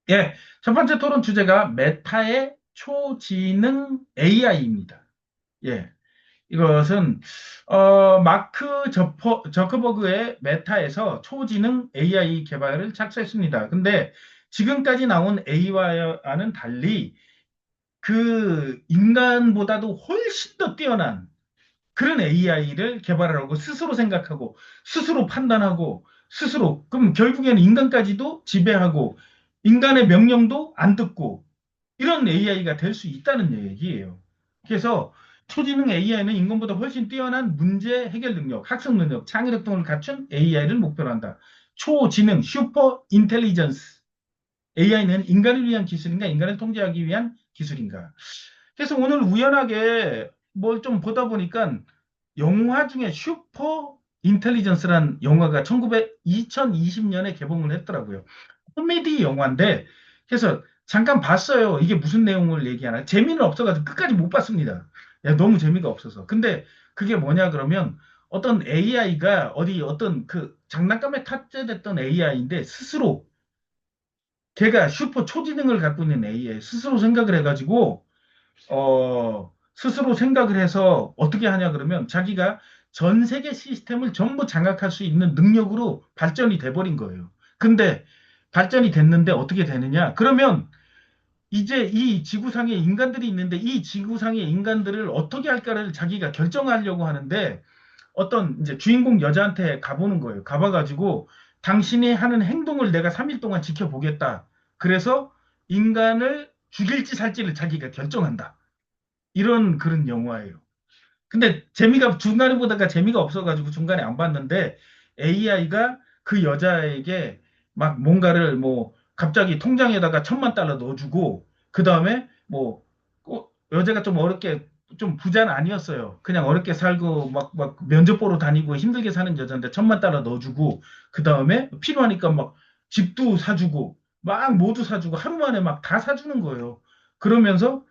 예, 첫 번째 토론 주제가 메타의 초지능 AI입니다. 예, 이것은 마크 저커버그의 메타에서 초지능 AI 개발을 착수했습니다. 근데 지금까지 나온 AI와는 달리 그 인간보다도 훨씬 더 뛰어난 그런 AI를 개발하라고 스스로 생각하고 스스로 판단하고 스스로 그럼 결국에는 인간까지도 지배하고 인간의 명령도 안 듣고 이런 AI가 될 수 있다는 얘기예요. 그래서 초지능 AI는 인간보다 훨씬 뛰어난 문제 해결 능력, 학습 능력, 창의력 등을 갖춘 AI를 목표로 한다. 초지능, 슈퍼 인텔리전스. AI는 인간을 위한 기술인가, 인간을 통제하기 위한 기술인가. 그래서 오늘 우연하게 뭘 좀 보다 보니까 영화 중에 슈퍼 인텔리전스란 영화가 2020년에 개봉을 했더라고요. 코미디 영화인데, 그래서 잠깐 봤어요. 이게 무슨 내용을 얘기하나. 재미는 없어가지고 끝까지 못 봤습니다. 야, 너무 재미가 없어서. 근데 그게 뭐냐 그러면 어떤 AI가 어디 어떤 그 장난감에 탑재됐던 AI인데 스스로 걔가 슈퍼 초지능을 갖고 있는 AI 스스로 생각을 해가지고 스스로 생각을 해서 어떻게 하냐 그러면 자기가 전 세계 시스템을 전부 장악할 수 있는 능력으로 발전이 돼버린 거예요. 근데 발전이 됐는데 어떻게 되느냐? 그러면 이제 이 지구상에 인간들이 있는데 이 지구상의 인간들을 어떻게 할까를 자기가 결정하려고 하는데 어떤 이제 주인공 여자한테 가보는 거예요. 가봐가지고 당신이 하는 행동을 내가 3일 동안 지켜보겠다. 그래서 인간을 죽일지 살지를 자기가 결정한다. 이런 그런 영화예요. 근데 재미가 중간에 보다가 재미가 없어가지고 중간에 안 봤는데 AI가 그 여자에게 막 뭔가를 뭐 갑자기 통장에다가 1,000만 달러 넣어주고 그 다음에 뭐 여자가 좀 어렵게 좀 부자는 아니었어요. 그냥 어렵게 살고 막 면접 보러 다니고 힘들게 사는 여자인데 1,000만 달러 넣어주고 그 다음에 필요하니까 막 집도 사주고 막 모두 사주고 하루 만에 막 다 사주는 거예요. 그러면서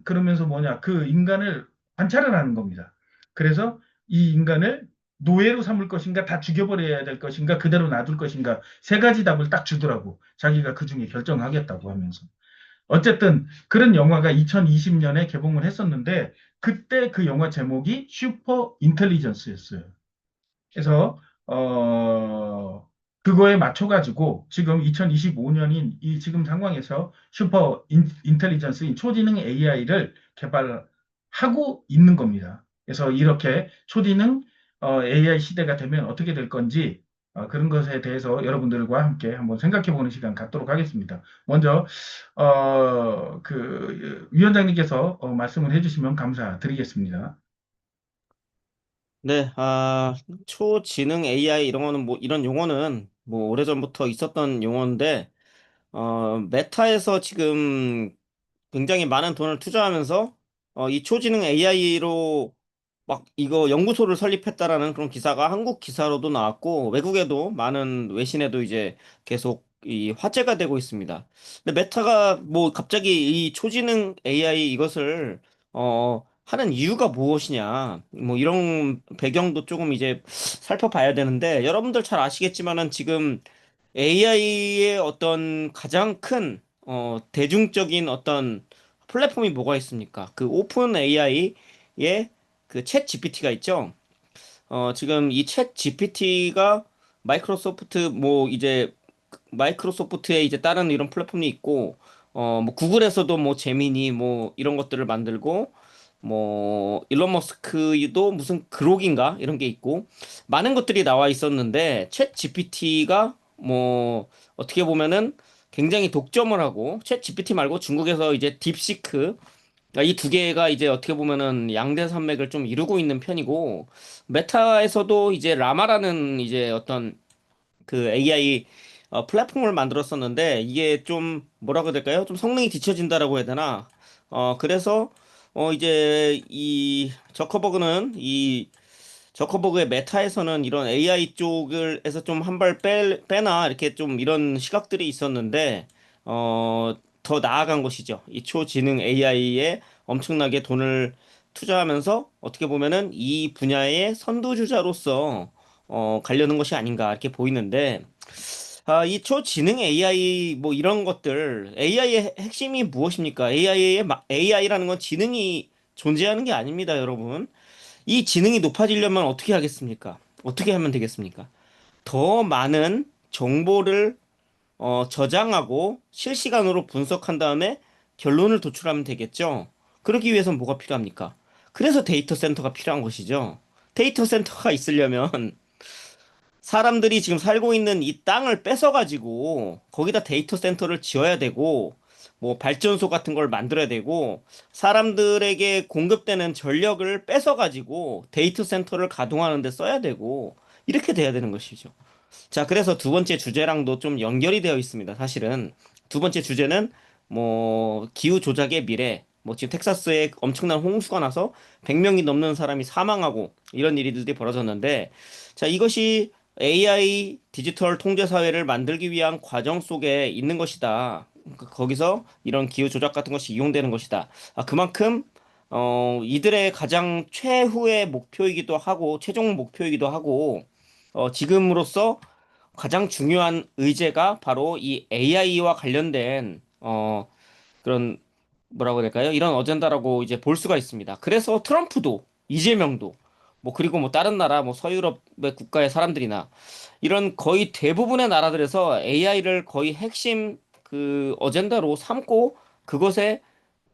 그러면서 뭐냐 그 인간을 관찰을 하는 겁니다. 그래서 이 인간을 노예로 삼을 것인가, 다 죽여버려야 될 것인가, 그대로 놔둘 것인가, 세 가지 답을 딱 주더라고. 자기가 그 중에 결정하겠다고 하면서. 어쨌든 그런 영화가 2020년에 개봉을 했었는데, 그때 그 영화 제목이 슈퍼 인텔리전스였어요. 그래서 그거에 맞춰가지고 지금 2025년인 이 지금 상황에서 슈퍼 인텔리전스인 초지능 AI를 개발하고 있는 겁니다. 그래서 이렇게 초지능 AI 시대가 되면 어떻게 될 건지 그런 것에 대해서 여러분들과 함께 한번 생각해보는 시간 갖도록 하겠습니다. 먼저 그 위원장님께서 말씀을 해주시면 감사드리겠습니다. 네, 초지능 AI 이런 거는 뭐, 이런 용어는 뭐, 오래전부터 있었던 용어인데, 메타에서 지금 굉장히 많은 돈을 투자하면서, 이 초지능 AI로 막 이거 연구소를 설립했다라는 그런 기사가 한국 기사로도 나왔고, 외국에도 많은 외신에도 이제 계속 이 화제가 되고 있습니다. 근데 메타가 뭐 갑자기 이 초지능 AI 이것을 하는 이유가 무엇이냐 뭐 이런 배경도 조금 이제 살펴봐야 되는데 여러분들 잘 아시겠지만은 지금 AI의 어떤 가장 큰 대중적인 어떤 플랫폼이 뭐가 있습니까? 그 오픈 AI의 그 챗 GPT가 있죠. 지금 이 챗 GPT가 마이크로소프트 뭐 이제 마이크로소프트에 이제 다른 이런 플랫폼이 있고 뭐 구글에서도 뭐 제미니 뭐 이런 것들을 만들고 뭐 일론 머스크도 무슨 그록인가 이런 게 있고 많은 것들이 나와 있었는데 챗 GPT가 뭐 어떻게 보면은 굉장히 독점을 하고 챗 GPT 말고 중국에서 이제 딥시크 이 두 개가 이제 어떻게 보면은 양대 산맥을 좀 이루고 있는 편이고 메타에서도 이제 라마라는 이제 어떤 그 AI 플랫폼을 만들었었는데 이게 좀 뭐라고 해야 될까요? 좀 성능이 뒤처진다라고 해야 되나? 그래서 이제 이 저커버그는 이 저커버그의 메타에서는 이런 AI 쪽을 에서 좀 한 발 빼나 이렇게 좀 이런 시각들이 있었는데 더 나아간 것이죠. 이 초지능 AI에 엄청나게 돈을 투자하면서 어떻게 보면은 이 분야의 선두주자로서 가려는 것이 아닌가 이렇게 보이는데 이 초지능 AI 뭐 이런 것들, AI의 핵심이 무엇입니까? AI라는 건 지능이 존재하는 게 아닙니다, 여러분. 이 지능이 높아지려면 어떻게 하겠습니까? 어떻게 하면 되겠습니까? 더 많은 정보를 저장하고 실시간으로 분석한 다음에 결론을 도출하면 되겠죠. 그러기 위해선 뭐가 필요합니까? 그래서 데이터 센터가 필요한 것이죠. 데이터 센터가 있으려면 사람들이 지금 살고 있는 이 땅을 뺏어가지고 거기다 데이터 센터를 지어야 되고 뭐 발전소 같은 걸 만들어야 되고 사람들에게 공급되는 전력을 뺏어가지고 데이터 센터를 가동하는 데 써야 되고 이렇게 돼야 되는 것이죠. 자, 그래서 두 번째 주제랑도 좀 연결이 되어 있습니다. 사실은 두 번째 주제는 뭐 기후 조작의 미래, 뭐 지금 텍사스에 엄청난 홍수가 나서 100명이 넘는 사람이 사망하고 이런 일들이 벌어졌는데, 자, 이것이 AI 디지털 통제 사회를 만들기 위한 과정 속에 있는 것이다. 거기서 이런 기후 조작 같은 것이 이용되는 것이다. 그만큼 이들의 가장 최후의 목표이기도 하고 최종 목표이기도 하고 지금으로서 가장 중요한 의제가 바로 이 AI와 관련된 그런 뭐라고 해야 될까요? 이런 어젠다라고 이제 볼 수가 있습니다. 그래서 트럼프도 이재명도 뭐 그리고 뭐 다른 나라 뭐 서유럽의 국가의 사람들이나 이런 거의 대부분의 나라들에서 AI를 거의 핵심 그 어젠다로 삼고 그것에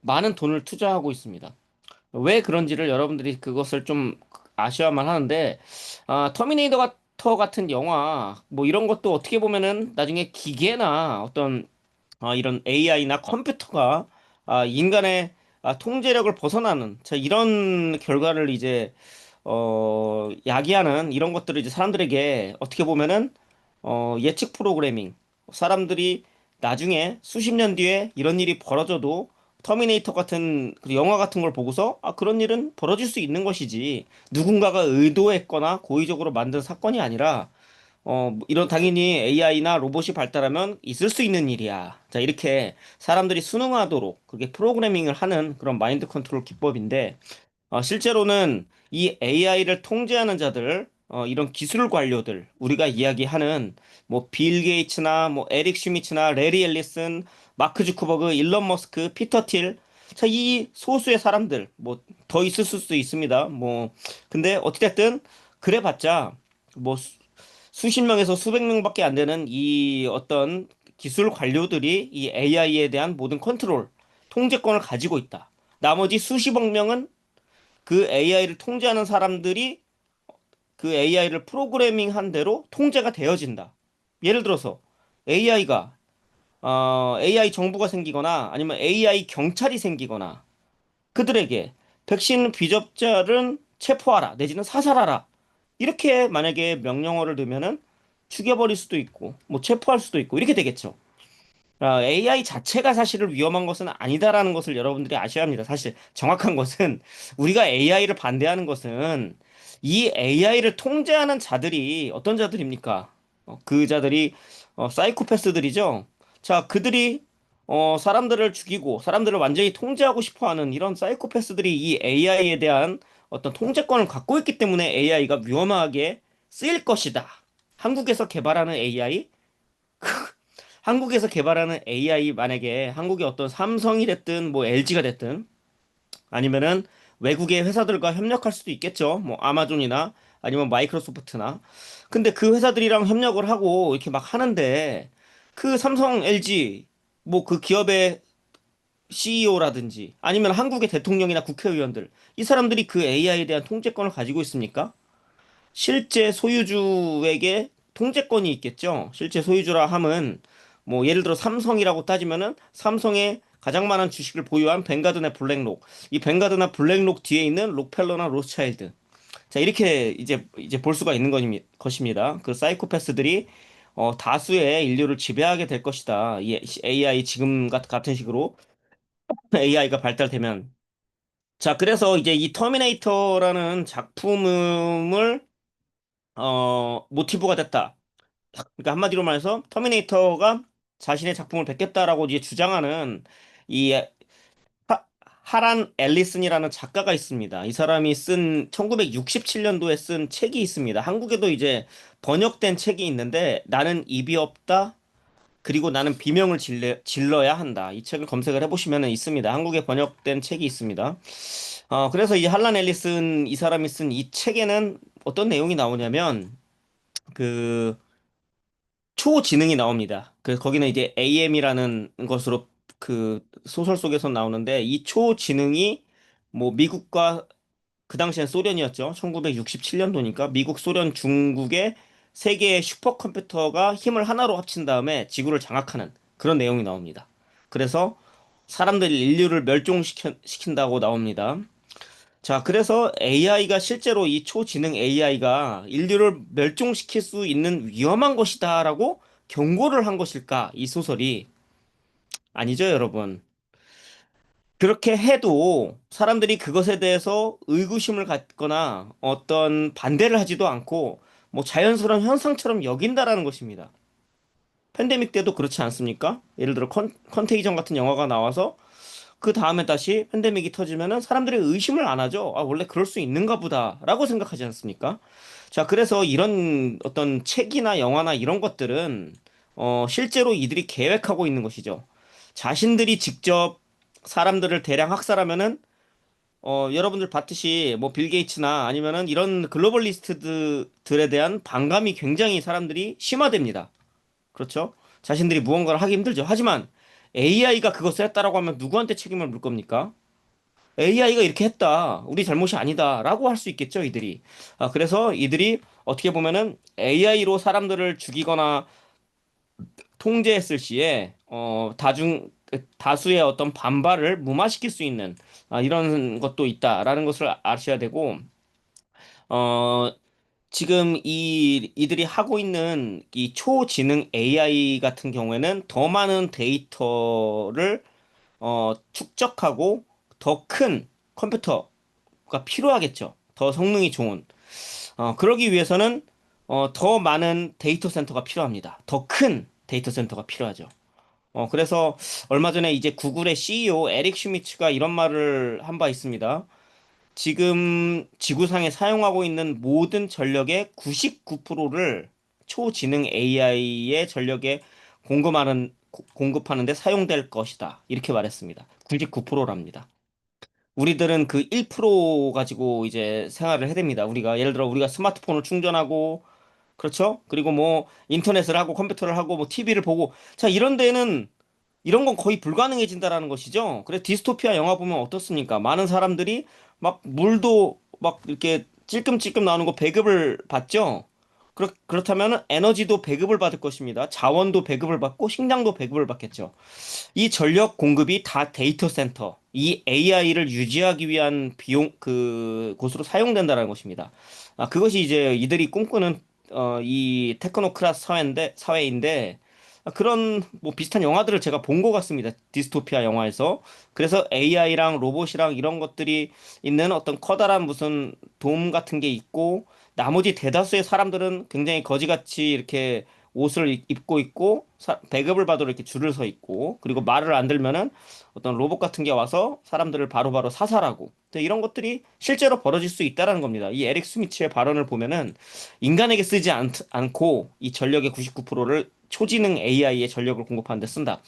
많은 돈을 투자하고 있습니다. 왜 그런지를 여러분들이 그것을 좀 아셔야만 하는데, 터미네이터 같은 영화, 뭐 이런 것도 어떻게 보면은 나중에 기계나 어떤, 이런 AI나 컴퓨터가, 인간의 통제력을 벗어나는, 자, 이런 결과를 이제, 야기하는 이런 것들을 이제 사람들에게 어떻게 보면은, 예측 프로그래밍, 사람들이 나중에 수십 년 뒤에 이런 일이 벌어져도 터미네이터 같은 그 영화 같은 걸 보고서 그런 일은 벌어질 수 있는 것이지 누군가가 의도했거나 고의적으로 만든 사건이 아니라 뭐 이런 당연히 AI나 로봇이 발달하면 있을 수 있는 일이야. 자, 이렇게 사람들이 순응하도록 그게 프로그래밍을 하는 그런 마인드 컨트롤 기법인데 실제로는 이 AI를 통제하는 자들, 이런 기술 관료들, 우리가 이야기하는 뭐 빌 게이츠나 뭐 에릭 슈미츠나 레리 앨리슨, 마크 주커버그, 일론 머스크, 피터 틸, 자, 이 소수의 사람들, 뭐 더 있을 수도 있습니다. 뭐 근데 어찌됐든 그래봤자 뭐 수십 명에서 수백 명밖에 안 되는 이 어떤 기술 관료들이 이 AI에 대한 모든 컨트롤, 통제권을 가지고 있다. 나머지 수십억 명은 그 AI를 통제하는 사람들이 그 AI를 프로그래밍한 대로 통제가 되어진다. 예를 들어서 AI가 AI 정부가 생기거나 아니면 AI 경찰이 생기거나 그들에게 백신 비접자를 체포하라 내지는 사살하라 이렇게 만약에 명령어를 넣으면은 죽여버릴 수도 있고 뭐 체포할 수도 있고 이렇게 되겠죠. AI 자체가 사실은 위험한 것은 아니다라는 것을 여러분들이 아셔야 합니다. 사실 정확한 것은 우리가 AI를 반대하는 것은 이 AI를 통제하는 자들이 어떤 자들입니까? 그 자들이 사이코패스들이죠. 자, 그들이 사람들을 죽이고 사람들을 완전히 통제하고 싶어하는 이런 사이코패스들이 이 AI에 대한 어떤 통제권을 갖고 있기 때문에 AI가 위험하게 쓰일 것이다. 한국에서 개발하는 AI 한국에서 개발하는 AI 만약에 한국의 어떤 삼성이 됐든 뭐 LG가 됐든 아니면은 외국의 회사들과 협력할 수도 있겠죠. 뭐 아마존이나 아니면 마이크로소프트나. 근데 그 회사들이랑 협력을 하고 이렇게 막 하는데 그 삼성, LG 뭐 그 기업의 CEO라든지 아니면 한국의 대통령이나 국회의원들 이 사람들이 그 AI에 대한 통제권을 가지고 있습니까? 실제 소유주에게 통제권이 있겠죠. 실제 소유주라 함은 뭐 예를 들어 삼성이라고 따지면은 삼성의 가장 많은 주식을 보유한 벵가드나 블랙록. 이 벵가드나 블랙록 뒤에 있는 록펠러나 로스차일드. 자, 이렇게 이제 볼 수가 있는 것입니다. 그 사이코패스들이 다수의 인류를 지배하게 될 것이다. 이 AI 지금 같은 식으로 AI가 발달되면. 자, 그래서 이제 이 터미네이터라는 작품을 모티브가 됐다. 그러니까 한마디로 말해서 터미네이터가 자신의 작품을 뵙겠다라고 이제 주장하는 이 하란 앨리슨이라는 작가가 있습니다. 이 사람이 쓴 1967년도에 쓴 책이 있습니다. 한국에도 이제 번역된 책이 있는데 나는 입이 없다. 그리고 나는 비명을 질러야 한다. 이 책을 검색을 해보시면 있습니다. 한국에 번역된 책이 있습니다. 그래서 이 할란 앨리슨 이 사람이 쓴 이 책에는 어떤 내용이 나오냐면 그 초지능이 나옵니다. 거기는 이제 AM이라는 것으로 그 소설 속에서 나오는데 이 초지능이 뭐 미국과 그 당시엔 소련이었죠. 1967년도니까 미국, 소련, 중국의 세 개의 슈퍼컴퓨터가 힘을 하나로 합친 다음에 지구를 장악하는 그런 내용이 나옵니다. 그래서 사람들이 인류를 멸종시킨다고 나옵니다. 자, 그래서 AI가 실제로 이 초지능 AI가 인류를 멸종시킬 수 있는 위험한 것이다라고 경고를 한 것일까? 이 소설이 아니죠, 여러분. 그렇게 해도 사람들이 그것에 대해서 의구심을 갖거나 어떤 반대를 하지도 않고 뭐 자연스러운 현상처럼 여긴다라는 것입니다. 팬데믹 때도 그렇지 않습니까? 예를 들어 컨테이전 같은 영화가 나와서 그 다음에 다시 팬데믹이 터지면은 사람들이 의심을 안 하죠. 아, 원래 그럴 수 있는가 보다라고 생각하지 않습니까? 자, 그래서 이런 어떤 책이나 영화나 이런 것들은 실제로 이들이 계획하고 있는 것이죠. 자신들이 직접 사람들을 대량 학살하면은 여러분들 봤듯이 뭐 빌 게이츠나 아니면은 이런 글로벌리스트들에 대한 반감이 굉장히 사람들이 심화됩니다. 그렇죠? 자신들이 무언가를 하기 힘들죠. 하지만 AI가 그것을 했다라고 하면 누구한테 책임을 물 겁니까? AI가 이렇게 했다. 우리 잘못이 아니다. 라고 할 수 있겠죠, 이들이. 그래서 이들이 어떻게 보면은 AI로 사람들을 죽이거나 통제했을 시에, 다수의 어떤 반발을 무마시킬 수 있는, 이런 것도 있다라는 것을 아셔야 되고, 어, 지금 이들이 하고 있는 이 초지능 AI 같은 경우에는 더 많은 데이터를 축적하고 더 큰 컴퓨터가 필요하겠죠. 더 성능이 좋은. 그러기 위해서는 더 많은 데이터 센터가 필요합니다. 더 큰 데이터 센터가 필요하죠. 그래서 얼마 전에 이제 구글의 CEO 에릭 슈미츠가 이런 말을 한 바 있습니다. 지금 지구상에 사용하고 있는 모든 전력의 99%를 초지능 AI의 전력에 공급하는데 사용될 것이다. 이렇게 말했습니다. 99%랍니다. 우리들은 그 1% 가지고 이제 생활을 해댑니다. 예를 들어 우리가 스마트폰을 충전하고 그렇죠? 그리고 뭐 인터넷을 하고 컴퓨터를 하고 뭐 TV를 보고 자 이런 데는 이런 건 거의 불가능해진다라는 것이죠. 그래서 디스토피아 영화 보면 어떻습니까? 많은 사람들이 막 물도 막 이렇게 찔끔찔끔 나오는 거 배급을 받죠. 그렇다면 에너지도 배급을 받을 것입니다. 자원도 배급을 받고 식량도 배급을 받겠죠. 이 전력 공급이 다 데이터 센터, 이 AI를 유지하기 위한 곳으로 사용된다는 것입니다. 그것이 이제 이들이 꿈꾸는, 이 테크노크라스 사회인데, 그런 뭐 비슷한 영화들을 제가 본 것 같습니다. 디스토피아 영화에서. 그래서 AI랑 로봇이랑 이런 것들이 있는 어떤 커다란 무슨 돔 같은 게 있고, 나머지 대다수의 사람들은 굉장히 거지같이 이렇게 옷을 입고 있고 배급을 받으러 이렇게 줄을 서 있고 그리고 말을 안 들면은 어떤 로봇 같은 게 와서 사람들을 바로바로 사살하고 이런 것들이 실제로 벌어질 수 있다라는 겁니다. 이 에릭 스미츠의 발언을 보면은 인간에게 쓰지 않고 이 전력의 99%를 초지능 AI의 전력을 공급하는 데 쓴다.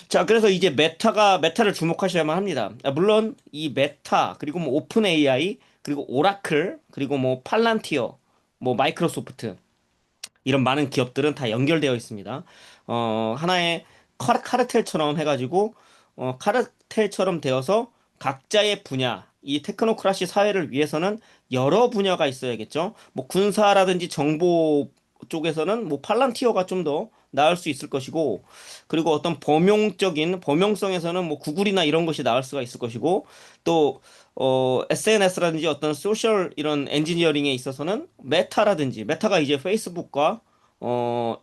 자, 그래서 이제 메타를 주목하셔야만 합니다. 물론 이 메타 그리고 뭐 오픈 AI 그리고 오라클 그리고 뭐 팔란티어 뭐 마이크로소프트 이런 많은 기업들은 다 연결되어 있습니다. 하나의 카르텔처럼 해가지고, 카르텔처럼 되어서 각자의 분야, 이 테크노크라시 사회를 위해서는 여러 분야가 있어야겠죠. 뭐 군사라든지 정보 쪽에서는 뭐 팔란티어가 좀 더 나을 수 있을 것이고, 그리고 어떤 범용성에서는 뭐 구글이나 이런 것이 나을 수가 있을 것이고, 또 SNS라든지 어떤 소셜 이런 엔지니어링에 있어서는 메타가 이제 페이스북과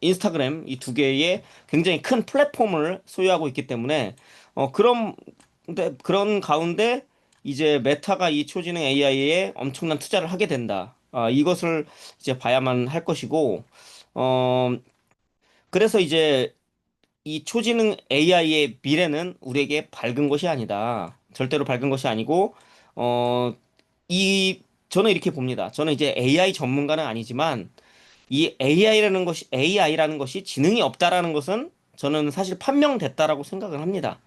인스타그램 이 두 개의 굉장히 큰 플랫폼을 소유하고 있기 때문에 그런 가운데 이제 메타가 이 초지능 AI에 엄청난 투자를 하게 된다. 이것을 이제 봐야만 할 것이고 어 그래서 이제 이 초지능 AI의 미래는 우리에게 밝은 것이 아니다. 절대로 밝은 것이 아니고, 어, 이, 저는 이렇게 봅니다. 저는 이제 AI 전문가는 아니지만, 이 AI라는 것이 지능이 없다라는 것은 저는 사실 판명됐다라고 생각을 합니다.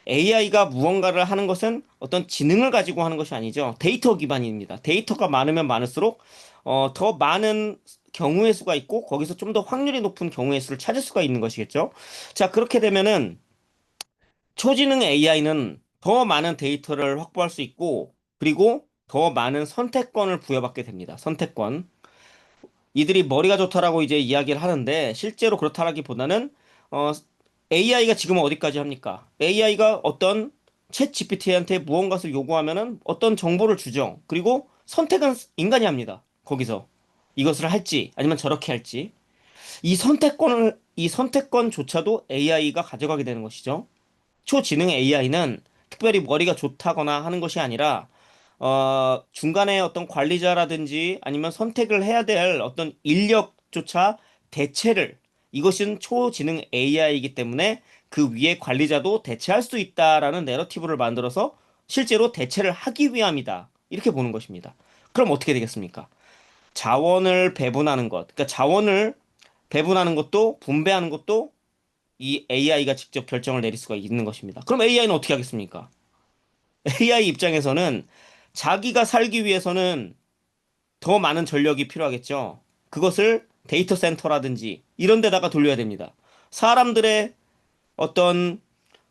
AI가 무언가를 하는 것은 어떤 지능을 가지고 하는 것이 아니죠. 데이터 기반입니다. 데이터가 많으면 많을수록 더 많은 경우의 수가 있고 거기서 좀 더 확률이 높은 경우의 수를 찾을 수가 있는 것이겠죠. 자, 그렇게 되면은 초지능 AI는 더 많은 데이터를 확보할 수 있고 그리고 더 많은 선택권을 부여받게 됩니다. 선택권. 이들이 머리가 좋다라고 이제 이야기를 하는데 실제로 그렇다라기보다는 어, AI가 지금은 어디까지 합니까? AI가 어떤 챗 GPT한테 무언가를 요구하면은 어떤 정보를 주죠. 그리고 선택은 인간이 합니다. 거기서 이것을 할지 아니면 저렇게 할지 이 선택권조차도 AI가 가져가게 되는 것이죠. 초지능 AI는 특별히 머리가 좋다거나 하는 것이 아니라 중간에 어떤 관리자라든지 아니면 선택을 해야 될 어떤 인력조차 대체를 이것은 초지능 AI이기 때문에 그 위에 관리자도 대체할 수 있다라는 내러티브를 만들어서 실제로 대체를 하기 위함이다. 이렇게 보는 것입니다. 그럼 어떻게 되겠습니까? 자원을 배분하는 것, 그러니까 자원을 배분하는 것도 분배하는 것도 이 AI가 직접 결정을 내릴 수가 있는 것입니다. 그럼 AI는 어떻게 하겠습니까? AI 입장에서는 자기가 살기 위해서는 더 많은 전력이 필요하겠죠. 그것을 데이터 센터라든지 이런 데다가 돌려야 됩니다. 사람들의 어떤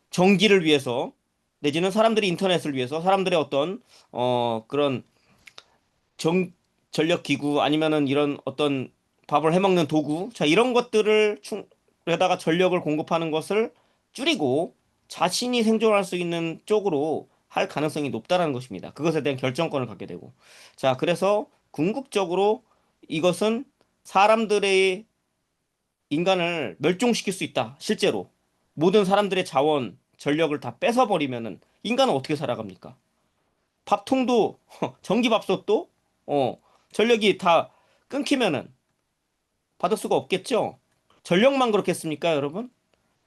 전기를 위해서 내지는 사람들이 인터넷을 위해서 사람들의 어떤 그런 전 전력 기구 아니면은 이런 어떤 밥을 해먹는 도구 자 이런 것들을 에다가 전력을 공급하는 것을 줄이고 자신이 생존할 수 있는 쪽으로 할 가능성이 높다라는 것입니다. 그것에 대한 결정권을 갖게 되고 자 그래서 궁극적으로 이것은 사람들의 인간을 멸종시킬 수 있다. 실제로 모든 사람들의 자원 전력을 다 뺏어버리면은 인간은 어떻게 살아갑니까? 밥통도 전기밥솥도 어 전력이 다 끊기면은 받을 수가 없겠죠. 전력만 그렇겠습니까, 여러분?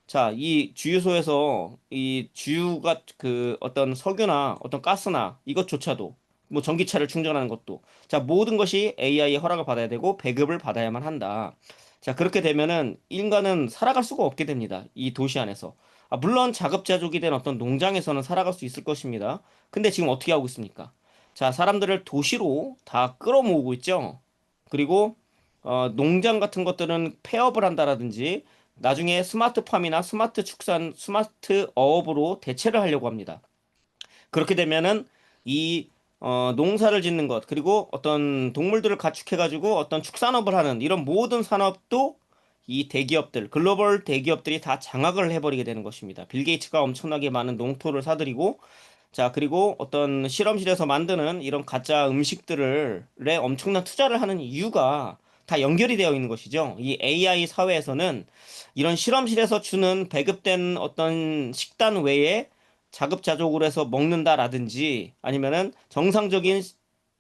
자, 이 주유소에서 이 주유가 그 어떤 석유나 어떤 가스나 이것조차도 뭐 전기차를 충전하는 것도 자, 모든 것이 AI의 허락을 받아야 되고 배급을 받아야만 한다. 자, 그렇게 되면은 인간은 살아갈 수가 없게 됩니다. 이 도시 안에서. 아, 물론 자급자족이 된 어떤 농장에서는 살아갈 수 있을 것입니다. 근데 지금 어떻게 하고 있습니까? 자, 사람들을 도시로 다 끌어모으고 있죠. 그리고 농장 같은 것들은 폐업을 한다라든지 나중에 스마트팜이나 스마트 축산, 스마트 어업으로 대체를 하려고 합니다. 그렇게 되면은 이 농사를 짓는 것 그리고 어떤 동물들을 가축해가지고 어떤 축산업을 하는 이런 모든 산업도 이 대기업들, 글로벌 대기업들이 다 장악을 해버리게 되는 것입니다. 빌 게이츠가 엄청나게 많은 농토를 사들이고 자, 그리고 어떤 실험실에서 만드는 이런 가짜 음식들에 엄청난 투자를 하는 이유가 다 연결이 되어 있는 것이죠. 이 AI 사회에서는 이런 실험실에서 주는 배급된 어떤 식단 외에 자급자족으로 해서 먹는다라든지 아니면은 정상적인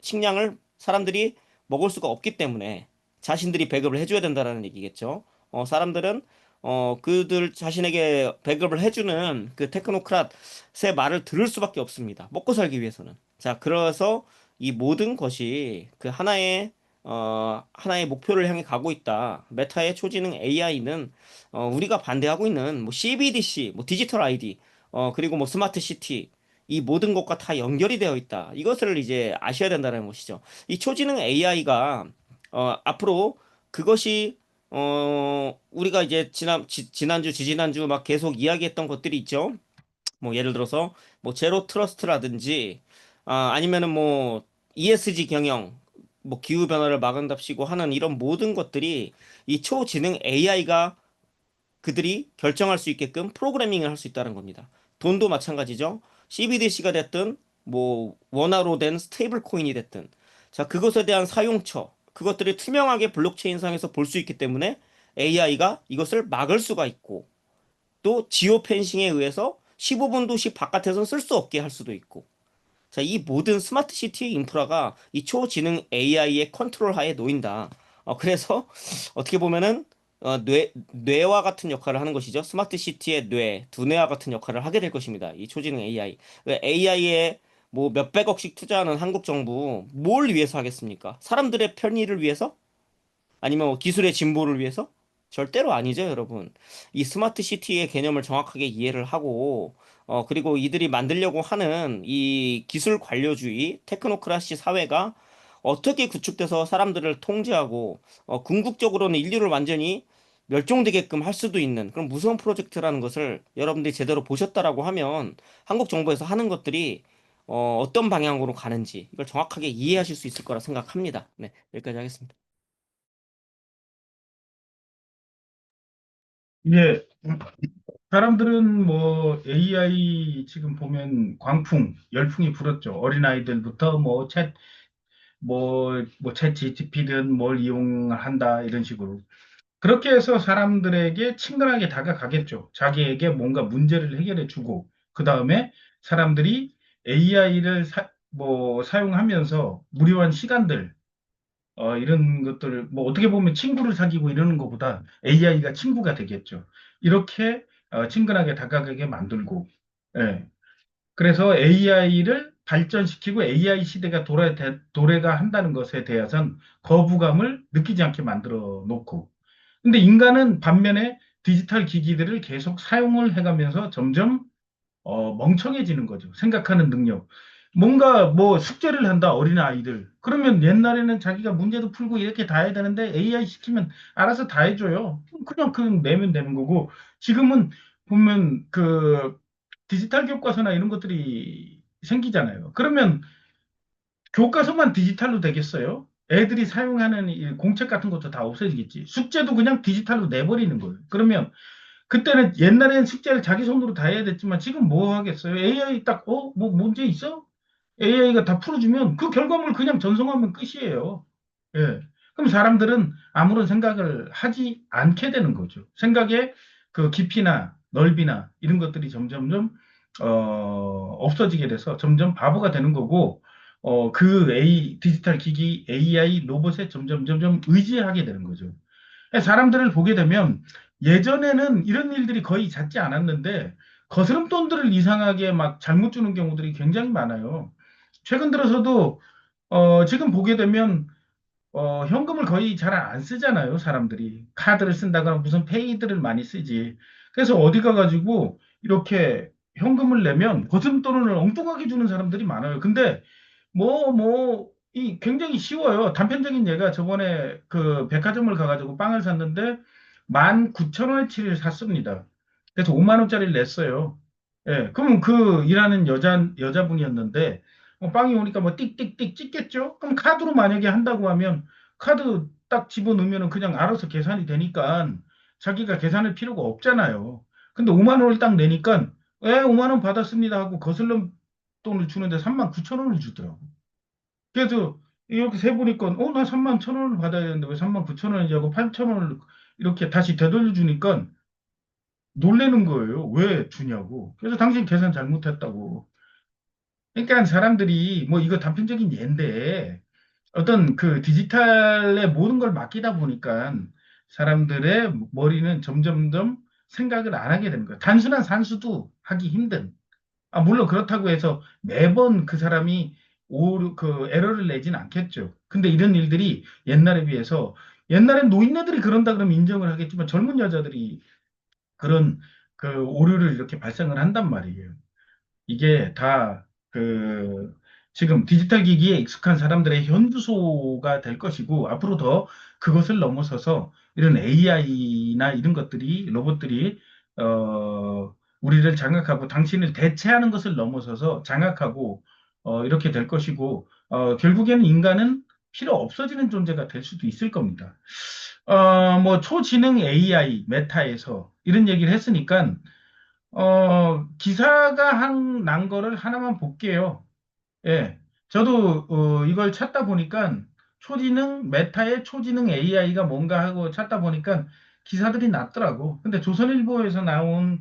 식량을 사람들이 먹을 수가 없기 때문에 자신들이 배급을 해줘야 된다라는 얘기겠죠. 사람들은 그들 자신에게 배급을 해주는 그 테크노크랏의 말을 들을 수밖에 없습니다. 먹고 살기 위해서는. 자, 그래서 이 모든 것이 그 하나의 목표를 향해 가고 있다. 메타의 초지능 AI는 우리가 반대하고 있는 뭐 CBDC, 뭐 디지털 아이디, 그리고 뭐 스마트 시티 이 모든 것과 다 연결이 되어 있다. 이것을 이제 아셔야 된다는 것이죠. 이 초지능 AI가 앞으로 그것이 우리가 이제 지난주, 지지난주 막 계속 이야기했던 것들이 있죠. 뭐 예를 들어서 뭐 제로 트러스트라든지 아니면은 뭐 ESG 경영 뭐 기후 변화를 막은답시고 하는 이런 모든 것들이 이 초지능 AI가 그들이 결정할 수 있게끔 프로그래밍을 할 수 있다는 겁니다. 돈도 마찬가지죠. CBDC가 됐든 뭐 원화로 된 스테이블 코인이 됐든 자 그것에 대한 사용처 그것들이 투명하게 블록체인상에서 볼 수 있기 때문에 AI가 이것을 막을 수가 있고 또 지오 펜싱에 의해서 15분 도시 바깥에서 쓸 수 없게 할 수도 있고 자, 이 모든 스마트 시티의 인프라가 이 초지능 AI의 컨트롤 하에 놓인다. 그래서 어떻게 보면은 뇌와 같은 역할을 하는 것이죠. 스마트 시티의 두뇌와 같은 역할을 하게 될 것입니다. 이 초지능 AI. AI에 뭐 몇백억씩 투자하는 한국 정부 뭘 위해서 하겠습니까? 사람들의 편의를 위해서? 아니면 뭐 기술의 진보를 위해서? 절대로 아니죠, 여러분. 이 스마트 시티의 개념을 정확하게 이해를 하고, 그리고 이들이 만들려고 하는 이 기술 관료주의, 테크노크라시 사회가 어떻게 구축돼서 사람들을 통제하고, 궁극적으로는 인류를 완전히 멸종되게끔 할 수도 있는 그런 무서운 프로젝트라는 것을 여러분들이 제대로 보셨다라고 하면 한국 정부에서 하는 것들이 어떤 방향으로 가는지 이걸 정확하게 이해하실 수 있을 거라 생각합니다. 네, 여기까지 하겠습니다. 예, 사람들은 뭐 AI 지금 보면 광풍, 열풍이 불었죠. 어린아이들부터 챗 GTP든 뭘 이용한다 이런 식으로. 그렇게 해서 사람들에게 친근하게 다가가겠죠. 자기에게 뭔가 문제를 해결해 주고, 그 다음에 사람들이 AI를 사용하면서 무료한 시간들, 이런 것들을, 뭐, 어떻게 보면 친구를 사귀고 이러는 것보다 AI가 친구가 되겠죠. 이렇게, 친근하게 다가가게 만들고, 예. 그래서 AI를 발전시키고 AI 시대가 도래가 한다는 것에 대해서는 거부감을 느끼지 않게 만들어 놓고, 근데 인간은 반면에 디지털 기기들을 계속 사용을 해가면서 점점 멍청해지는 거죠. 생각하는 능력. 뭔가 뭐 숙제를 한다, 어린아이들. 그러면 옛날에는 자기가 문제도 풀고 이렇게 다 해야 되는데 AI 시키면 알아서 다 해줘요. 그냥 내면 되는 거고. 지금은 보면 그 디지털 교과서나 이런 것들이 생기잖아요. 그러면 교과서만 디지털로 되겠어요? 애들이 사용하는 이 공책 같은 것도 다 없어지겠지. 숙제도 그냥 디지털로 내버리는 거예요. 그러면 그때는 옛날에는 숙제를 자기 손으로 다 해야 됐지만 지금 뭐 하겠어요? AI 딱, 뭐 문제 있어? AI가 다 풀어주면 그 결과물 그냥 전송하면 끝이에요. 예. 그럼 사람들은 아무런 생각을 하지 않게 되는 거죠. 생각의 그 깊이나 넓이나 이런 것들이 점점점 없어지게 돼서 점점 바보가 되는 거고, 디지털 기기 AI 로봇에 점점 의지하게 되는 거죠. 사람들을 보게 되면 예전에는 이런 일들이 거의 잦지 않았는데 거스름돈들을 이상하게 막 잘못 주는 경우들이 굉장히 많아요. 최근 들어서도 지금 보게 되면 현금을 거의 잘 안 쓰잖아요, 사람들이. 카드를 쓴다거나 무슨 페이드를 많이 쓰지. 그래서 어디 가가지고 이렇게 현금을 내면 거스름돈을 엉뚱하게 주는 사람들이 많아요. 근데 이 굉장히 쉬워요. 단편적인 예가 저번에 그 백화점을 가가지고 빵을 샀는데 19,000원어치를 샀습니다. 그래서 5만 원짜리를 냈어요. 예, 그러면 그 일하는 여자분이었는데 빵이 오니까 뭐 띡띡띡 찍겠죠? 그럼 카드로 만약에 한다고 하면 카드 딱 집어넣으면 그냥 알아서 계산이 되니까 자기가 계산할 필요가 없잖아요. 근데 5만 원을 딱 내니까 5만 원 받았습니다 하고 거슬러 돈을 주는데 3만 9천 원을 주더라고. 그래서 이렇게 세보니까 나 3만 1천 원을 받아야 되는데 왜 3만 9천 원이지 하고 8천 원을 이렇게 다시 되돌려 주니까 놀래는 거예요. 왜 주냐고. 그래서 당신 계산 잘못했다고. 그러니까 사람들이 뭐 이거 단편적인 예인데 어떤 그 디지털의 모든 걸 맡기다 보니까 사람들의 머리는 점점점 생각을 안 하게 되는 거예요. 단순한 산수도 하기 힘든. 물론 그렇다고 해서 매번 그 사람이 그 에러를 내진 않겠죠. 근데 이런 일들이 옛날에 비해서 옛날엔 노인네들이 그런다 그러면 인정을 하겠지만 젊은 여자들이 그런 그 오류를 이렇게 발생을 한단 말이에요. 이게 다 그 지금 디지털 기기에 익숙한 사람들의 현주소가 될 것이고 앞으로 더 그것을 넘어서서 이런 AI나 이런 것들이 로봇들이 우리를 장악하고 당신을 대체하는 것을 넘어서서 장악하고 이렇게 될 것이고 결국에는 인간은 필요 없어지는 존재가 될 수도 있을 겁니다. 뭐 초지능 AI 메타에서 이런 얘기를 했으니까 기사가 난 거를 하나만 볼게요. 예. 저도, 이걸 찾다 보니까 메타의 초지능 AI가 뭔가 하고 찾다 보니까 기사들이 났더라고. 근데 조선일보에서 나온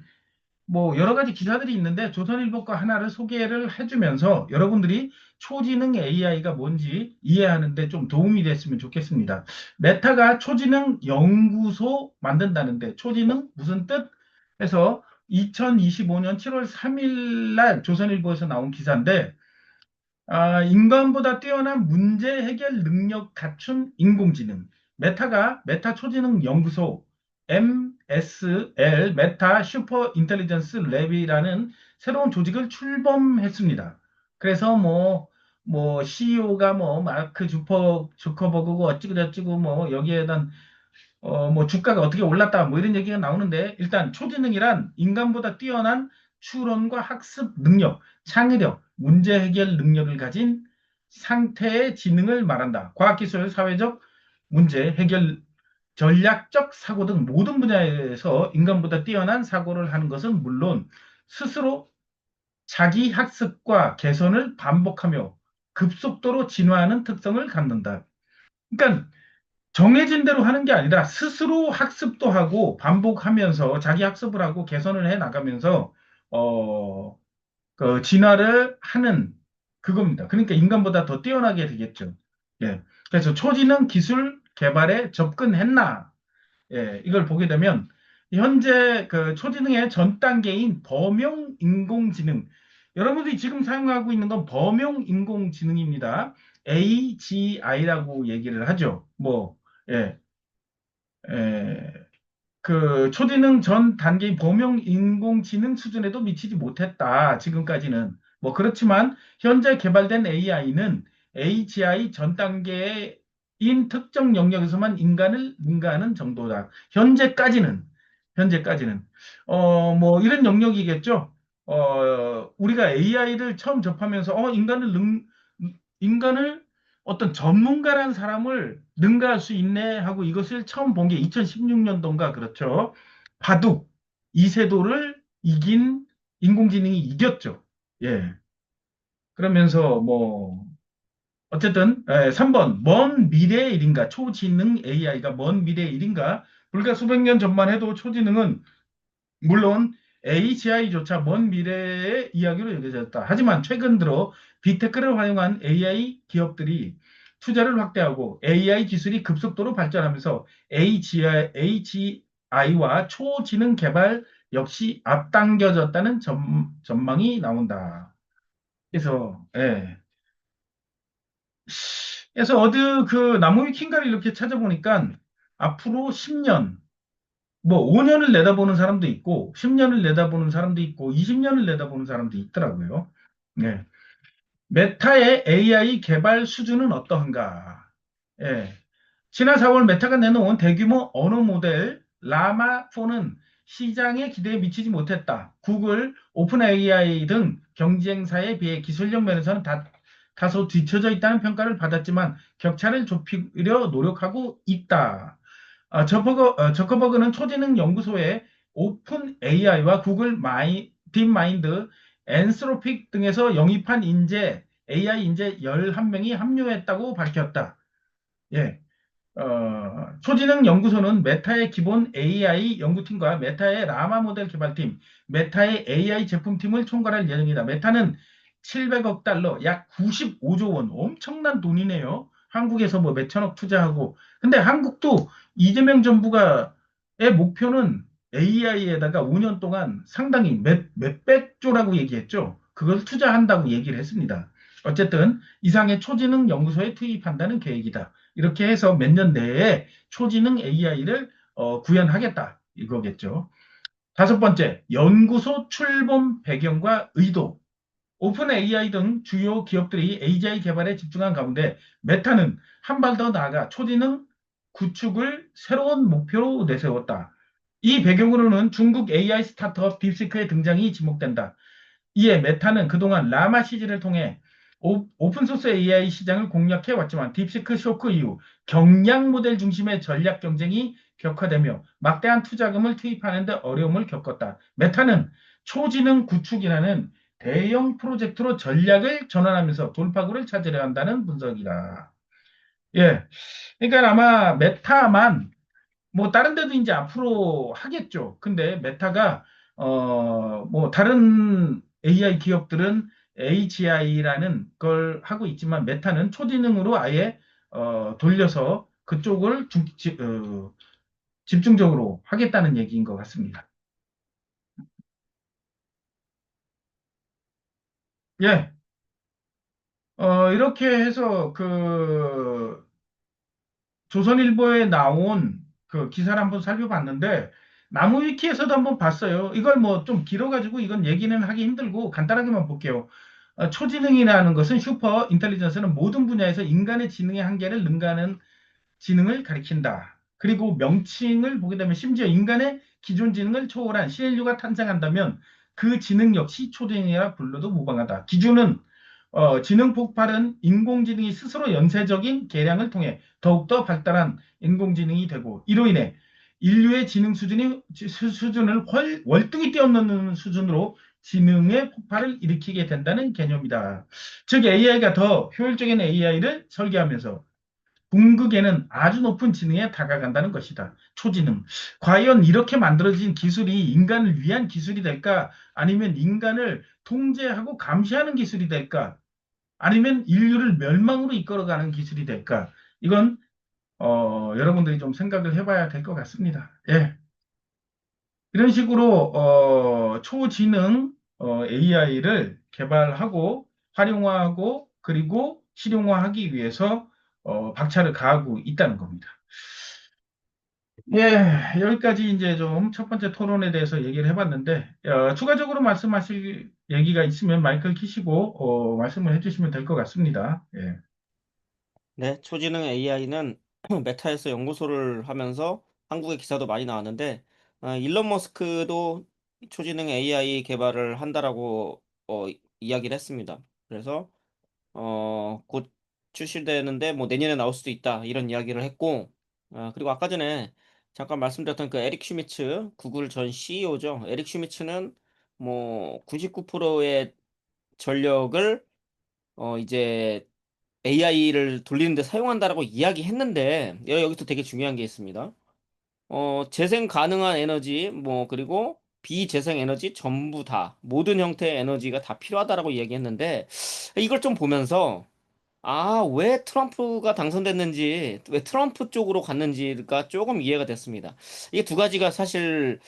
뭐 여러 가지 기사들이 있는데 조선일보 거 하나를 소개를 해주면서 여러분들이 초지능 AI가 뭔지 이해하는데 좀 도움이 됐으면 좋겠습니다. 메타가 초지능 연구소 만든다는데 초지능 무슨 뜻? 해서 2025년 7월 3일 날 조선일보에서 나온 기사인데 인간보다 뛰어난 문제 해결 능력 갖춘 인공지능. 메타가 메타 초지능 연구소 MSL 메타 슈퍼 인텔리전스 랩이라는 새로운 조직을 출범했습니다. 그래서 뭐 CEO가 뭐 마크 주커버그고 어찌고 저찌고 뭐 여기에 대한 뭐 주가가 어떻게 올랐다 뭐 이런 얘기가 나오는데 일단 초지능이란 인간보다 뛰어난 추론과 학습 능력, 창의력, 문제 해결 능력을 가진 상태의 지능을 말한다. 과학기술, 사회적 문제 해결, 전략적 사고 등 모든 분야에서 인간보다 뛰어난 사고를 하는 것은 물론 스스로 자기 학습과 개선을 반복하며 급속도로 진화하는 특성을 갖는다. 그러니까 정해진 대로 하는 게 아니라 스스로 학습도 하고 반복하면서 자기 학습을 하고 개선을 해 나가면서 어, 그 진화를 하는 그겁니다. 그러니까 인간보다 더 뛰어나게 되겠죠. 예. 그래서 초지능 기술 개발에 접근했나? 예, 이걸 보게 되면 현재 그 초지능의 전 단계인 범용 인공지능 여러분들이 지금 사용하고 있는 건 범용 인공지능입니다. AGI라고 얘기를 하죠. 예, 예, 그 초지능 전 단계인 범용 인공지능 수준에도 미치지 못했다. 지금까지는. 뭐 그렇지만 현재 개발된 AI는 AGI 전 단계인 특정 영역에서만 인간을 능가하는 정도다. 현재까지는 뭐 이런 영역이겠죠. 우리가 AI를 처음 접하면서 인간을 어떤 전문가라는 사람을 능가할 수 있네 하고 이것을 처음 본 게 2016년도인가 그렇죠. 바둑 이세돌을 이긴 인공지능이 이겼죠. 예. 그러면서 뭐 어쨌든 3번 먼 미래의 일인가 초지능 AI가 먼 미래의 일인가 불과 수백 년 전만 해도 초지능은 물론 AGI조차 먼 미래의 이야기로 여겨졌다. 하지만 최근 들어 빅테크를 활용한 AI 기업들이 투자를 확대하고 AI 기술이 급속도로 발전하면서 AGI와 초지능 개발 역시 앞당겨졌다는 전망이 나온다. 그래서 그래서 어디 그 나무 위키인가를 이렇게 찾아보니까 앞으로 10년 뭐 5년을 내다보는 사람도 있고 10년을 내다보는 사람도 있고 20년을 내다보는 사람도 있더라고요. 네. 메타의 AI 개발 수준은 어떠한가? 예. 지난 4월 메타가 내놓은 대규모 언어 모델 라마4는 시장의 기대에 미치지 못했다. 구글, 오픈 AI 등 경쟁사에 비해 기술력 면에서는 다소 뒤처져 있다는 평가를 받았지만 격차를 좁히려 노력하고 있다. 저커버그는 초지능 연구소에 오픈 AI와 구글 딥마인드, 엔스로픽 등에서 영입한 AI 인재 11명이 합류했다고 밝혔다. 예. 초지능 연구소는 메타의 기본 AI 연구팀과 메타의 라마 모델 개발팀, 메타의 AI 제품팀을 총괄할 예정이다. 메타는 700억 달러, 약 95조 원, 엄청난 돈이네요. 한국에서 뭐 몇천억 투자하고. 근데 한국도 이재명 정부가 의 목표는 AI에다가 5년 동안 상당히 몇백 조라고 얘기했죠. 그걸 투자한다고 얘기를 했습니다. 어쨌든 이상의 초지능 연구소에 투입한다는 계획이다. 이렇게 해서 몇 년 내에 초지능 AI를 구현하겠다. 이거겠죠. 다섯 번째, 연구소 출범 배경과 의도. 오픈 AI 등 주요 기업들이 AGI 개발에 집중한 가운데 메타는 한 발 더 나아가 초지능 구축을 새로운 목표로 내세웠다. 이 배경으로는 중국 AI 스타트업 딥시크의 등장이 지목된다. 이에 메타는 그동안 라마 시즌을 통해 오픈소스 AI 시장을 공략해 왔지만 딥시크 쇼크 이후 경량 모델 중심의 전략 경쟁이 격화되며 막대한 투자금을 투입하는 데 어려움을 겪었다. 메타는 초지능 구축이라는 대형 프로젝트로 전략을 전환하면서 돌파구를 찾으려 한다는 분석이다. 예. 그러니까 아마 메타만 뭐 다른 데도 이제 앞으로 하겠죠. 근데 메타가 뭐 다른 AI 기업들은 AGI라는 걸 하고 있지만 메타는 초지능으로 아예 돌려서 그쪽을 집중적으로 하겠다는 얘기인 것 같습니다. 예, 이렇게 해서 조선일보에 나온 그 기사를 한번 살펴봤는데 나무위키에서도 한번 봤어요. 이걸 뭐 좀 길어가지고 이건 얘기는 하기 힘들고 간단하게만 볼게요. 초지능이라는 것은 슈퍼 인텔리전스는 모든 분야에서 인간의 지능의 한계를 능가하는 지능을 가리킨다. 그리고 명칭을 보게 되면 심지어 인간의 기존 지능을 초월한 CLU가 탄생한다면 그 지능 역시 초지능이라 불러도 무방하다. 기준은 지능 폭발은 인공지능이 스스로 연쇄적인 개량을 통해 더욱더 발달한 인공지능이 되고 이로 인해 인류의 지능 수준을 월등히 뛰어넘는 수준으로 지능의 폭발을 일으키게 된다는 개념이다. 즉 AI가 더 효율적인 AI를 설계하면서 궁극에는 아주 높은 지능에 다가간다는 것이다. 초지능. 과연 이렇게 만들어진 기술이 인간을 위한 기술이 될까? 아니면 인간을 통제하고 감시하는 기술이 될까? 아니면 인류를 멸망으로 이끌어가는 기술이 될까? 이건 여러분들이 좀 생각을 해봐야 될 것 같습니다. 예. 이런 식으로 초지능 AI를 개발하고 활용화하고 그리고 실용화하기 위해서 박차를 가하고 있다는 겁니다. 예, 여기까지 이제 좀 첫 번째 토론에 대해서 얘기를 해봤는데 추가적으로 말씀하실 얘기가 있으면 마이크를 키시고 말씀을 해주시면 될 것 같습니다. 예. 네, 초지능 AI는 메타에서 연구소를 하면서 한국의 기사도 많이 나왔는데, 일론 머스크도 초지능 AI 개발을 한다라고 이야기를 했습니다. 그래서 곧 출시되는데 뭐 내년에 나올 수도 있다 이런 이야기를 했고, 그리고 아까 전에 잠깐 말씀드렸던 그 에릭 슈미츠 구글 전 CEO죠. 에릭 슈미츠는 뭐 99%의 전력을 이제 AI를 돌리는데 사용한다라고 이야기했는데 여기서 되게 중요한 게 있습니다. 재생 가능한 에너지 뭐 그리고 비재생 에너지 전부 다 모든 형태의 에너지가 다 필요하다라고 이야기했는데 이걸 좀 보면서 왜 트럼프가 당선됐는지, 왜 트럼프 쪽으로 갔는지가 조금 이해가 됐습니다. 이게 두 가지가 사실,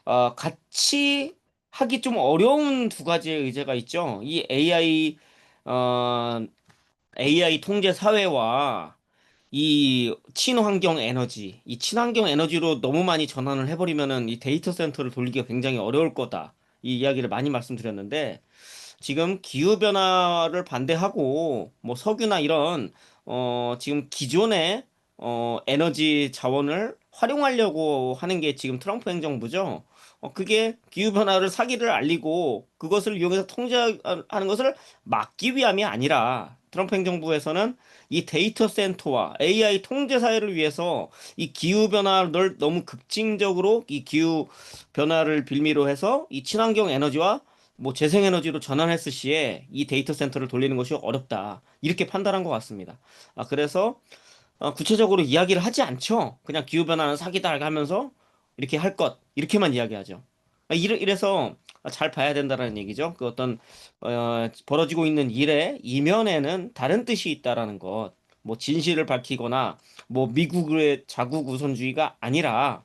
같이 하기 좀 어려운 두 가지의 의제가 있죠. 이 AI 통제 사회와 이 친환경 에너지, 이 친환경 에너지로 너무 많이 전환을 해버리면은 이 데이터 센터를 돌리기가 굉장히 어려울 거다. 이 이야기를 많이 말씀드렸는데, 지금 기후변화를 반대하고 뭐 석유나 이런 지금 기존의 에너지 자원을 활용하려고 하는 게 지금 트럼프 행정부죠. 그게 기후변화를 사기를 알리고 그것을 이용해서 통제하는 것을 막기 위함이 아니라 트럼프 행정부에서는 이 데이터 센터와 AI 통제 사회를 위해서 이 기후변화를 너무 급진적으로 이 기후변화를 빌미로 해서 이 친환경 에너지와 뭐 재생에너지로 전환했을 시에 이 데이터 센터를 돌리는 것이 어렵다. 이렇게 판단한 것 같습니다. 그래서 구체적으로 이야기를 하지 않죠. 그냥 기후변화는 사기다 하면서 이렇게 할 것, 이렇게만 이야기하죠. 이래서 잘 봐야 된다는 얘기죠. 그 어떤 벌어지고 있는 일의 이면에는 다른 뜻이 있다라는 것. 뭐 진실을 밝히거나 뭐 미국의 자국 우선주의가 아니라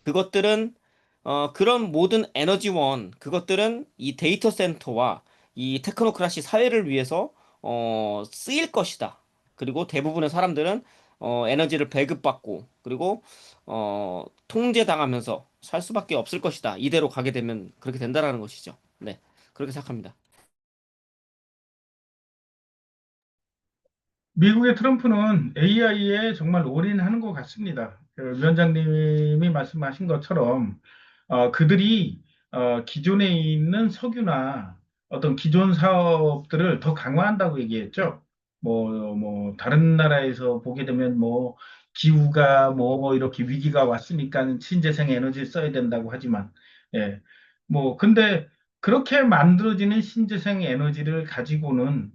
그것들은 그런 모든 에너지원 그것들은 이 데이터 센터와 이 테크노크라시 사회를 위해서 쓰일 것이다. 그리고 대부분의 사람들은 에너지를 배급받고 그리고 통제당하면서 살 수밖에 없을 것이다. 이대로 가게 되면 그렇게 된다라는 것이죠. 네, 그렇게 생각합니다. 미국의 트럼프는 AI에 정말 올인하는 것 같습니다. 그 위원장님이 말씀하신 것처럼 그들이 기존에 있는 석유나 어떤 기존 사업들을 더 강화한다고 얘기했죠. 다른 나라에서 보게 되면 기후가 이렇게 위기가 왔으니까 신재생 에너지를 써야 된다고 하지만, 예. 근데 그렇게 만들어지는 신재생 에너지를 가지고는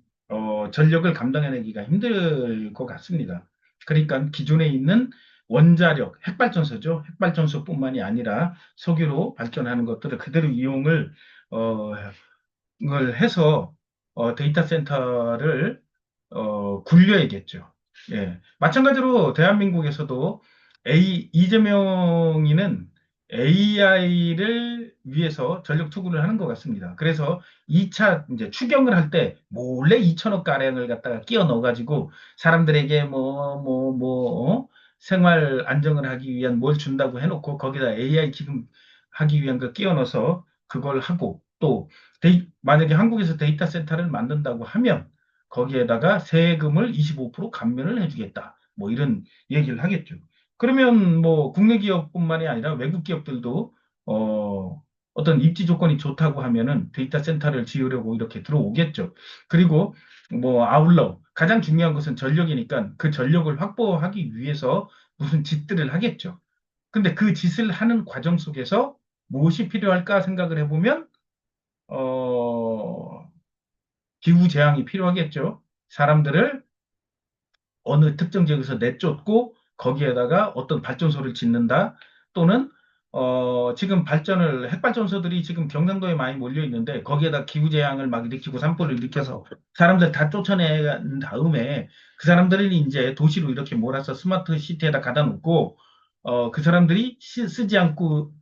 전력을 감당해내기가 힘들 것 같습니다. 그러니까 기존에 있는 원자력, 핵발전소죠. 핵발전소뿐만이 아니라 석유로 발전하는 것들을 그대로 이용을 어, 을 해서 데이터 센터를 굴려야겠죠. 예. 마찬가지로 대한민국에서도 이재명이는 AI를 위해서 전력 투구를 하는 것 같습니다. 그래서 2차 이제 추경을 할 때 몰래 2천억 가량을 갖다가 끼워 넣어가지고 사람들에게 생활 안정을 하기 위한 뭘 준다고 해놓고 거기다 AI 기금 하기 위한 거 끼워 넣어서 그걸 하고 또 만약에 한국에서 데이터 센터를 만든다고 하면 거기에다가 세금을 25% 감면을 해주겠다. 뭐 이런 얘기를 하겠죠. 그러면 뭐 국내 기업뿐만이 아니라 외국 기업들도 어떤 입지 조건이 좋다고 하면은 데이터 센터를 지으려고 이렇게 들어오겠죠. 그리고 뭐 아울러 가장 중요한 것은 전력이니까 그 전력을 확보하기 위해서 무슨 짓들을 하겠죠. 근데 그 짓을 하는 과정 속에서 무엇이 필요할까 생각을 해보면 어, 기후 재앙이 필요하겠죠. 사람들을 어느 특정 지역에서 내쫓고 거기에다가 어떤 발전소를 짓는다 또는 지금 핵발전소들이 지금 경상도에 많이 몰려 있는데 거기에다 기후재앙을 막 일으키고 산불을 일으켜서 사람들 다 쫓아낸 다음에 그 사람들을 이제 도시로 이렇게 몰아서 스마트 시티에다 가다 놓고 그 사람들이 쓰지 않고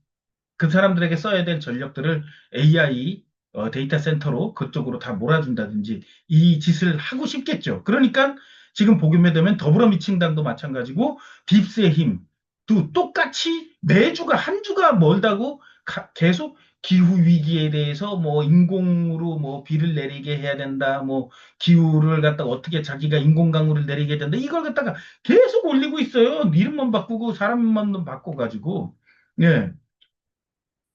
그 사람들에게 써야 될 전력들을 AI 데이터 센터로 그쪽으로 다 몰아준다든지 이 짓을 하고 싶겠죠. 그러니까 지금 보기에 되면 더불어민주당도 마찬가지고 빕스의 힘도 똑같이 매주가 한 주가 멀다고 계속 기후 위기에 대해서 뭐 인공으로 뭐 비를 내리게 해야 된다. 뭐 기후를 갖다가 어떻게 자기가 인공강우를 내리게 된다. 이걸 갖다가 계속 올리고 있어요. 이름만 바꾸고 사람만 바꿔가지고. 예.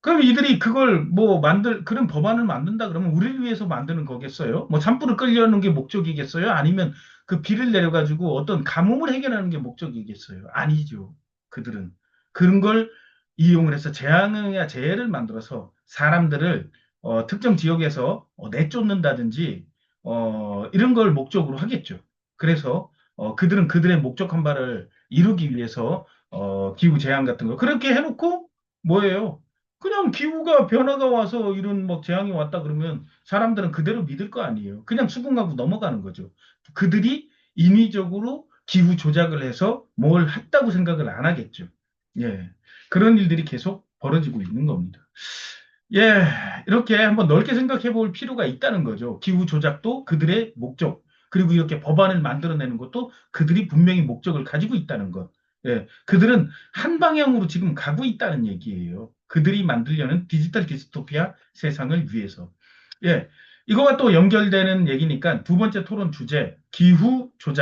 그럼 이들이 그걸 뭐 그런 법안을 만든다 그러면 우리를 위해서 만드는 거겠어요? 뭐 산불을 끌려는 게 목적이겠어요? 아니면 그 비를 내려가지고 어떤 가뭄을 해결하는 게 목적이겠어요? 아니죠. 그들은. 그런 걸 이용을 해서 재해를 만들어서 사람들을 특정 지역에서 내쫓는다든지 이런 걸 목적으로 하겠죠. 그래서 그들은 그들의 목적한 바를 이루기 위해서 기후 재앙 같은 거 그렇게 해놓고 뭐예요? 그냥 기후가 변화가 와서 이런 뭐 재앙이 왔다 그러면 사람들은 그대로 믿을 거 아니에요. 그냥 수긍하고 넘어가는 거죠. 그들이 인위적으로 기후 조작을 해서 뭘 했다고 생각을 안 하겠죠. 예. 그런 일들이 계속 벌어지고 있는 겁니다. 예, 이렇게 한번 넓게 생각해 볼 필요가 있다는 거죠. 기후 조작도 그들의 목적, 그리고 이렇게 법안을 만들어내는 것도 그들이 분명히 목적을 가지고 있다는 것. 예, 그들은 한 방향으로 지금 가고 있다는 얘기예요. 그들이 만들려는 디지털 디스토피아 세상을 위해서. 예, 이거와 또 연결되는 얘기니까 두 번째 토론 주제, 기후 조작.